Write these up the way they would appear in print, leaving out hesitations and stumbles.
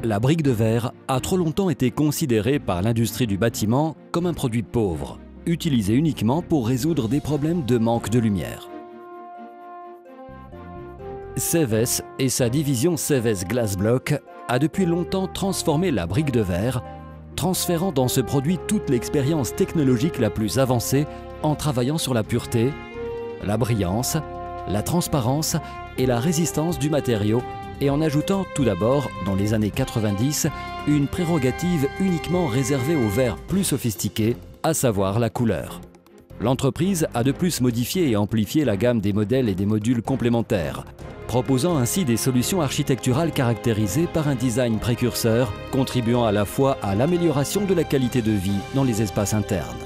La brique de verre a trop longtemps été considérée par l'industrie du bâtiment comme un produit pauvre, utilisé uniquement pour résoudre des problèmes de manque de lumière. Seves et sa division Seves Glass Block a depuis longtemps transformé la brique de verre, transférant dans ce produit toute l'expérience technologique la plus avancée en travaillant sur la pureté, la brillance, la transparence et la résistance du matériau, et en ajoutant tout d'abord, dans les années 90, une prérogative uniquement réservée aux verres plus sophistiqués, à savoir la couleur. L'entreprise a de plus modifié et amplifié la gamme des modèles et des modules complémentaires, proposant ainsi des solutions architecturales caractérisées par un design précurseur, contribuant à la fois à l'amélioration de la qualité de vie dans les espaces internes.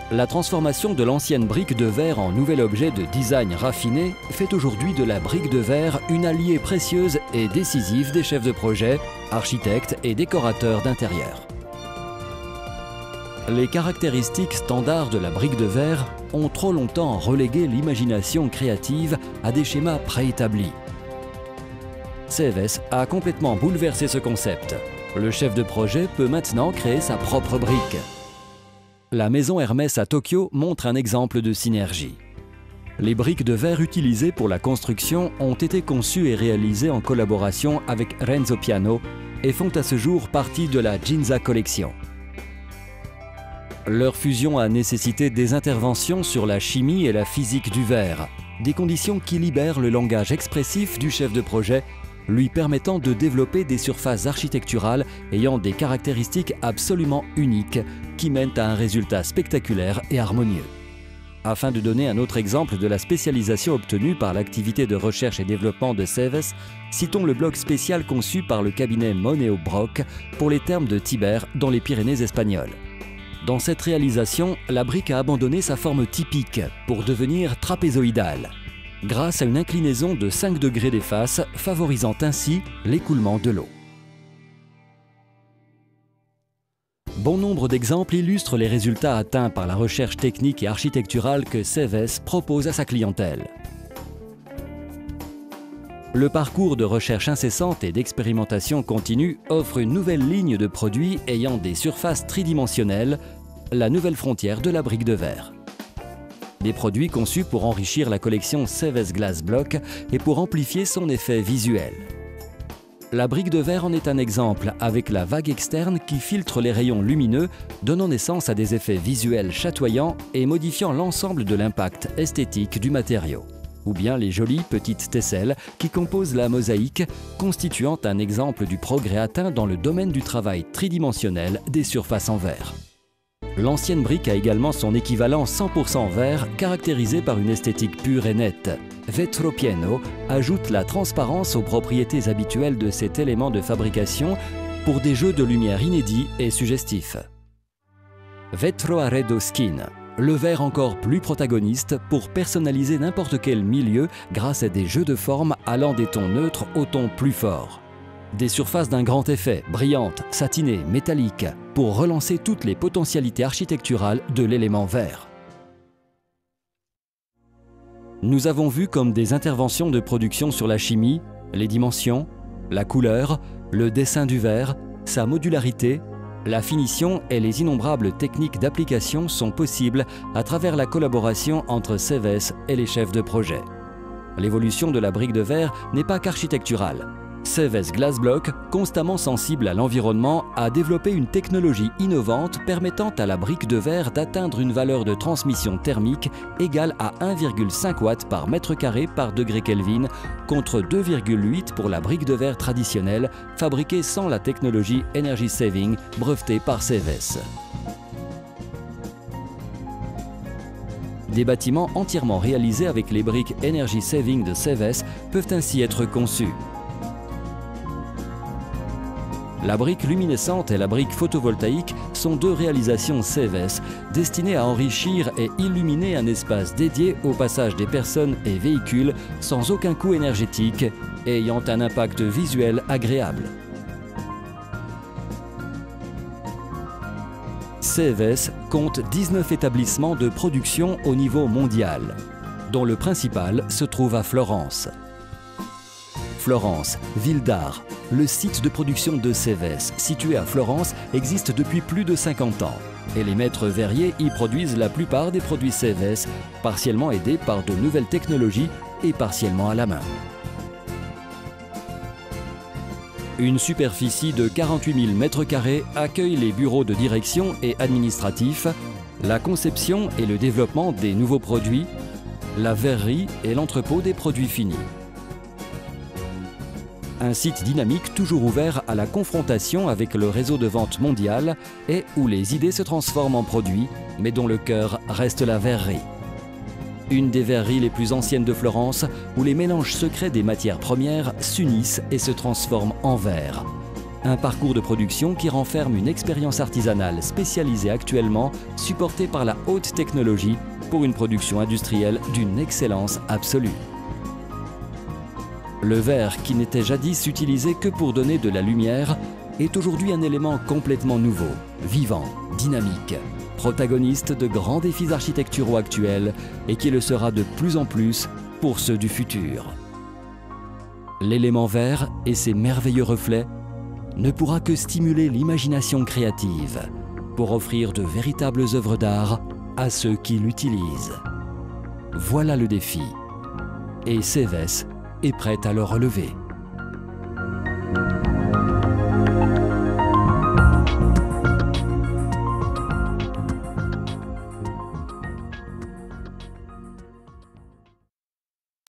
La transformation de l'ancienne brique de verre en nouvel objet de design raffiné fait aujourd'hui de la brique de verre une alliée précieuse et décisive des chefs de projet, architectes et décorateurs d'intérieur. Les caractéristiques standards de la brique de verre ont trop longtemps relégué l'imagination créative à des schémas préétablis. Seves a complètement bouleversé ce concept. Le chef de projet peut maintenant créer sa propre brique. La maison Hermès à Tokyo montre un exemple de synergie. Les briques de verre utilisées pour la construction ont été conçues et réalisées en collaboration avec Renzo Piano et font à ce jour partie de la Ginza Collection. Leur fusion a nécessité des interventions sur la chimie et la physique du verre, des conditions qui libèrent le langage expressif du chef de projet, lui permettant de développer des surfaces architecturales ayant des caractéristiques absolument uniques qui mènent à un résultat spectaculaire et harmonieux. Afin de donner un autre exemple de la spécialisation obtenue par l'activité de recherche et développement de Seves, citons le bloc spécial conçu par le cabinet Moneo Brock pour les thermes de Tiber dans les Pyrénées espagnoles. Dans cette réalisation, la brique a abandonné sa forme typique pour devenir trapézoïdale, grâce à une inclinaison de 5 degrés des faces, favorisant ainsi l'écoulement de l'eau. Bon nombre d'exemples illustrent les résultats atteints par la recherche technique et architecturale que Seves propose à sa clientèle. Le parcours de recherche incessante et d'expérimentation continue offre une nouvelle ligne de produits ayant des surfaces tridimensionnelles, la nouvelle frontière de la brique de verre. Des produits conçus pour enrichir la collection Seves Glass Block et pour amplifier son effet visuel. La brique de verre en est un exemple avec la vague externe qui filtre les rayons lumineux, donnant naissance à des effets visuels chatoyants et modifiant l'ensemble de l'impact esthétique du matériau. Ou bien les jolies petites tesselles qui composent la mosaïque, constituant un exemple du progrès atteint dans le domaine du travail tridimensionnel des surfaces en verre. L'ancienne brique a également son équivalent 100% verre, caractérisé par une esthétique pure et nette. Vetro Pieno ajoute la transparence aux propriétés habituelles de cet élément de fabrication pour des jeux de lumière inédits et suggestifs. Vetro Arredo Skin, le verre encore plus protagoniste pour personnaliser n'importe quel milieu grâce à des jeux de formes allant des tons neutres aux tons plus forts. Des surfaces d'un grand effet, brillantes, satinées, métalliques, pour relancer toutes les potentialités architecturales de l'élément verre. Nous avons vu comme des interventions de production sur la chimie, les dimensions, la couleur, le dessin du verre, sa modularité, la finition et les innombrables techniques d'application sont possibles à travers la collaboration entre Seves et les chefs de projet. L'évolution de la brique de verre n'est pas qu'architecturale. Seves Glass Block, constamment sensible à l'environnement, a développé une technologie innovante permettant à la brique de verre d'atteindre une valeur de transmission thermique égale à 1,5 watts par mètre carré par degré Kelvin, contre 2,8 pour la brique de verre traditionnelle, fabriquée sans la technologie Energy Saving brevetée par Seves. Des bâtiments entièrement réalisés avec les briques Energy Saving de Seves peuvent ainsi être conçus. La brique luminescente et la brique photovoltaïque sont deux réalisations Seves destinées à enrichir et illuminer un espace dédié au passage des personnes et véhicules sans aucun coût énergétique et ayant un impact visuel agréable. Seves compte 19 établissements de production au niveau mondial, dont le principal se trouve à Florence. Florence, ville d'art, le site de production de Cévès, situé à Florence, existe depuis plus de 50 ans. Et les maîtres verriers y produisent la plupart des produits Cévès, partiellement aidés par de nouvelles technologies et partiellement à la main. Une superficie de 48 000 m² accueille les bureaux de direction et administratifs, la conception et le développement des nouveaux produits, la verrerie et l'entrepôt des produits finis. Un site dynamique toujours ouvert à la confrontation avec le réseau de vente mondial et où les idées se transforment en produits, mais dont le cœur reste la verrerie. Une des verreries les plus anciennes de Florence, où les mélanges secrets des matières premières s'unissent et se transforment en verre. Un parcours de production qui renferme une expérience artisanale spécialisée actuellement, supportée par la haute technologie pour une production industrielle d'une excellence absolue. Le verre, qui n'était jadis utilisé que pour donner de la lumière, est aujourd'hui un élément complètement nouveau, vivant, dynamique, protagoniste de grands défis architecturaux actuels et qui le sera de plus en plus pour ceux du futur. L'élément verre et ses merveilleux reflets ne pourra que stimuler l'imagination créative pour offrir de véritables œuvres d'art à ceux qui l'utilisent. Voilà le défi. Et Cévès est prête à le relever.